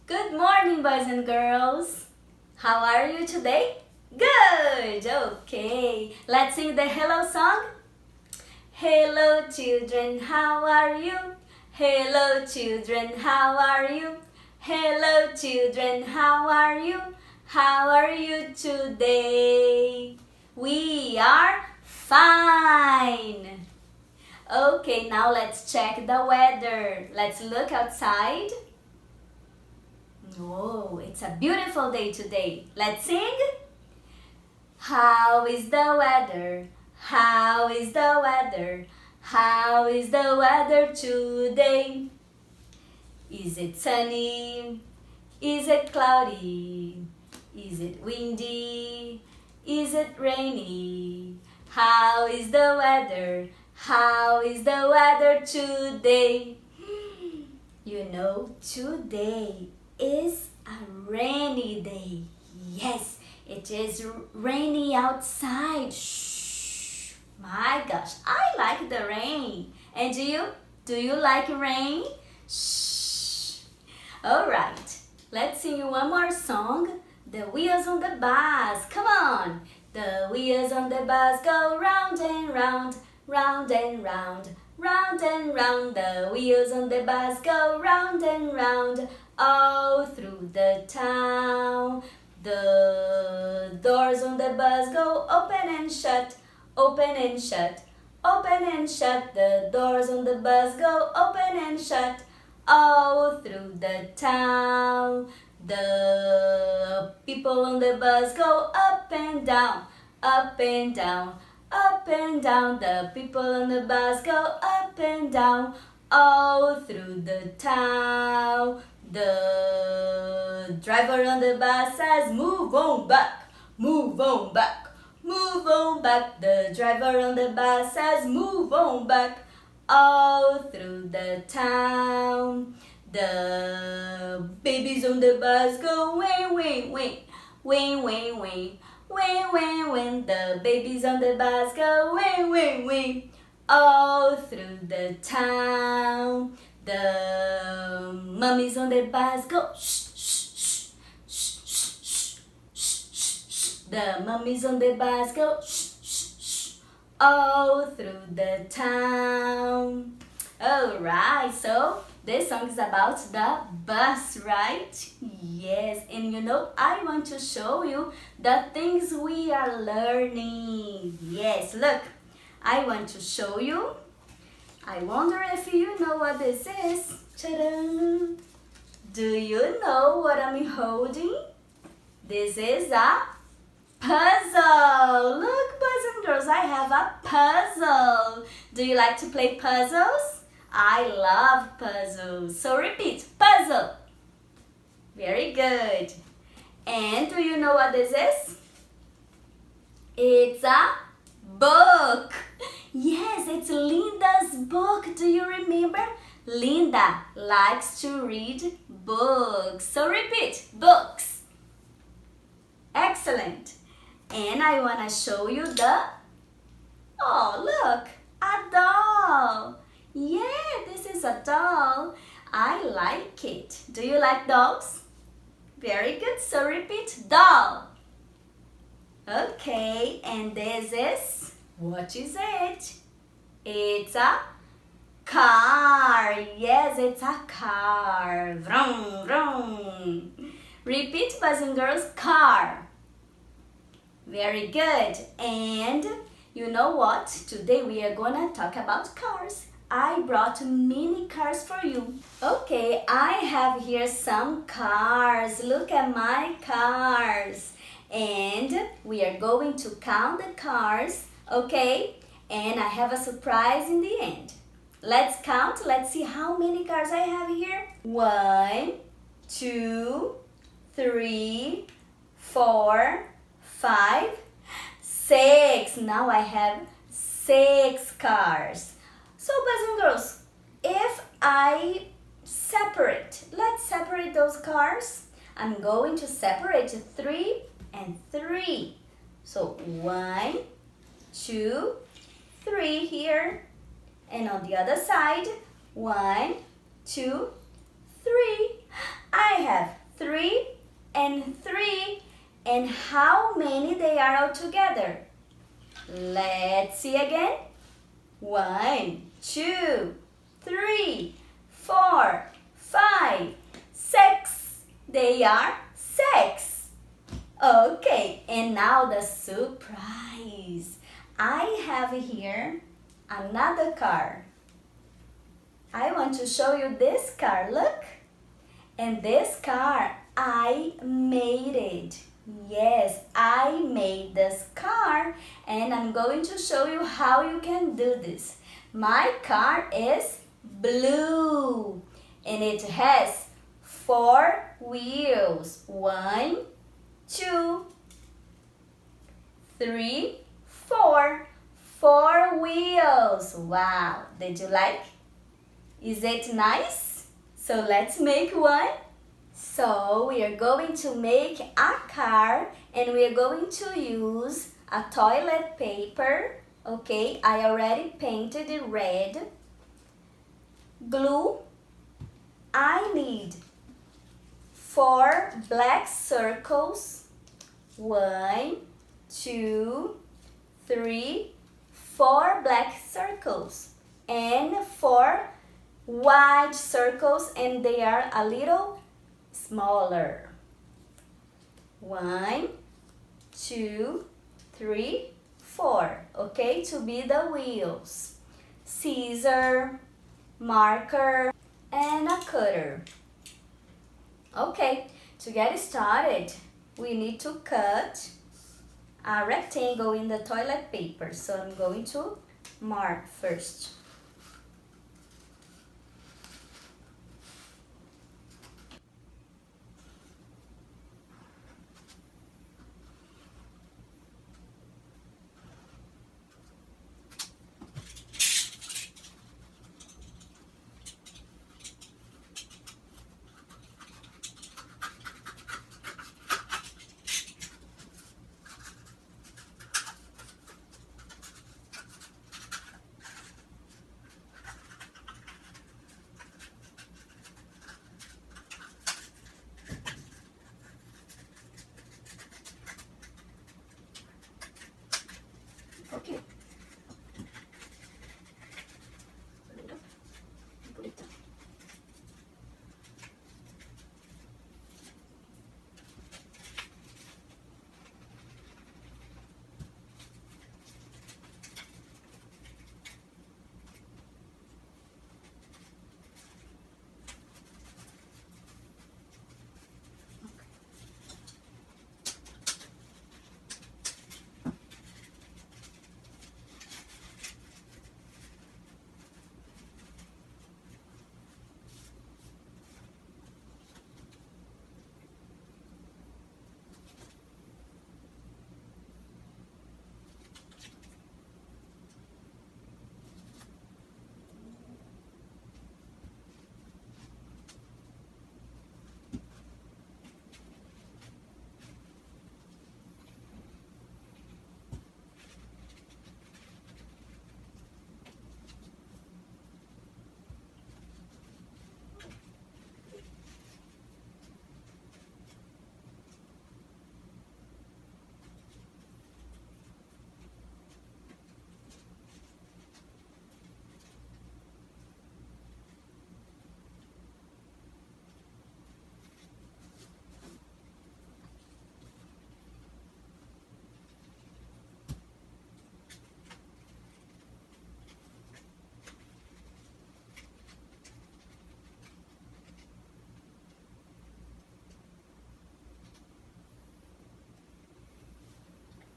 Good morning, boys and girls. How are you today? Good. Okay. Let's sing the hello song. Hello, children. How are you? Hello, children. How are you? Hello, children. How are you? How are you today? We are fine. Okay, now let's check the weather. Let's look outside. Oh, it's a beautiful day today. Let's sing. How is the weather? How is the weather? How is the weather today? Is it sunny? Is it cloudy? Is it windy? Is it rainy? How is the weather? How is the weather today? You know, today is a rainy day. Yes, it is rainy outside. Shh. My gosh, I like the rain. And do you? Do you like rain? Shh. All right, let's sing one more song. The wheels on the bus. Come on. The wheels on the bus go round and round, round and round. Round and round, the wheels on the bus go round and round, all through the town. The doors on the bus go open and shut, open and shut, open and shut. The doors on the bus go open and shut, all through the town. The people on the bus go up and down, up and down. Up and down, the people on the bus go up and down, all through the town. The driver on the bus says, move on back, move on back, move on back. The driver on the bus says, move on back, all through the town. The babies on the bus go wing, wing, wing, wing, wing, wing. Wing, wing, wing, the babies on the bus go wing, wing, wing, all through the town. The mummies on the bus go shh, shh, shh, shh, shh, shh, shh, shh. The mummies on the bus go shh, shh, shh, all through the town. Alright, so this song is about the bus, right? Yes, and you know, I want to show you the things we are learning. Yes, look, I want to show you. I wonder if you know what this is. Ta-da! Do you know what I'm holding? This is a puzzle. Look, boys and girls, I have a puzzle. Do you like to play puzzles? I love puzzles. So repeat, puzzle. Very good. And do you know what this is? It's a book. Yes, it's Linda's book. Do you remember? Linda likes to read books. So repeat, books. Excellent. And I want to show you oh, look, a doll. Yeah, this is a doll. I like it. Do you like dolls? Very good. So repeat, doll. Okay, and this is, what is it? It's a car. Yes, it's a car. Vroom, vroom. Repeat, boys and girls, car. Very good. And you know what? Today we are gonna talk about cars. I brought mini cars for you. Okay, I have here some cars. Look at my cars. And we are going to count the cars, okay? And I have a surprise in the end. Let's count. Let's see how many cars I have here. 1, 2, 3, 4, 5, 6. Now I have 6 cars. So, boys and girls, if I let's separate those cars. I'm going to separate 3 and 3. So 1, 2, 3 here. And on the other side, 1, 2, 3. I have 3 and 3. And how many they are all together? Let's see again. 1, 2, 3, 4, 5, 6. They are 6. Okay, and now the surprise. I have here another car. I want to show you this car, look. And this car, I made it. Yes, I made this car and I'm going to show you how you can do this. My car is blue and it has 4 wheels. 1, 2, 3, 4. 4 wheels. Wow, did you like? Is it nice? So let's make one. So we are going to make a car and we are going to use a toilet paper. Okay, I already painted it red. Glue. I need 4 black circles. 1, 2, 3, 4 black circles and 4 white circles, and they are a little smaller. 1, 2, 3, 4. Okay, to be the wheels. Scissor, marker, and a cutter. Okay, to get started, we need to cut a rectangle in the toilet paper. So I'm going to mark first. Okay. Put it down.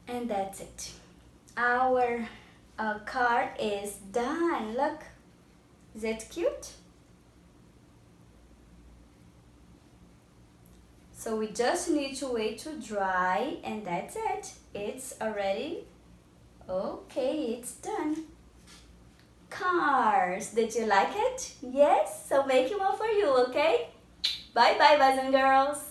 And that's it. Our car is done. Look, is it cute? So we just need to wait to dry and that's it. It's already, okay, it's done. Cars, did you like it? Yes? So making one for you, okay? Bye bye, boys and girls.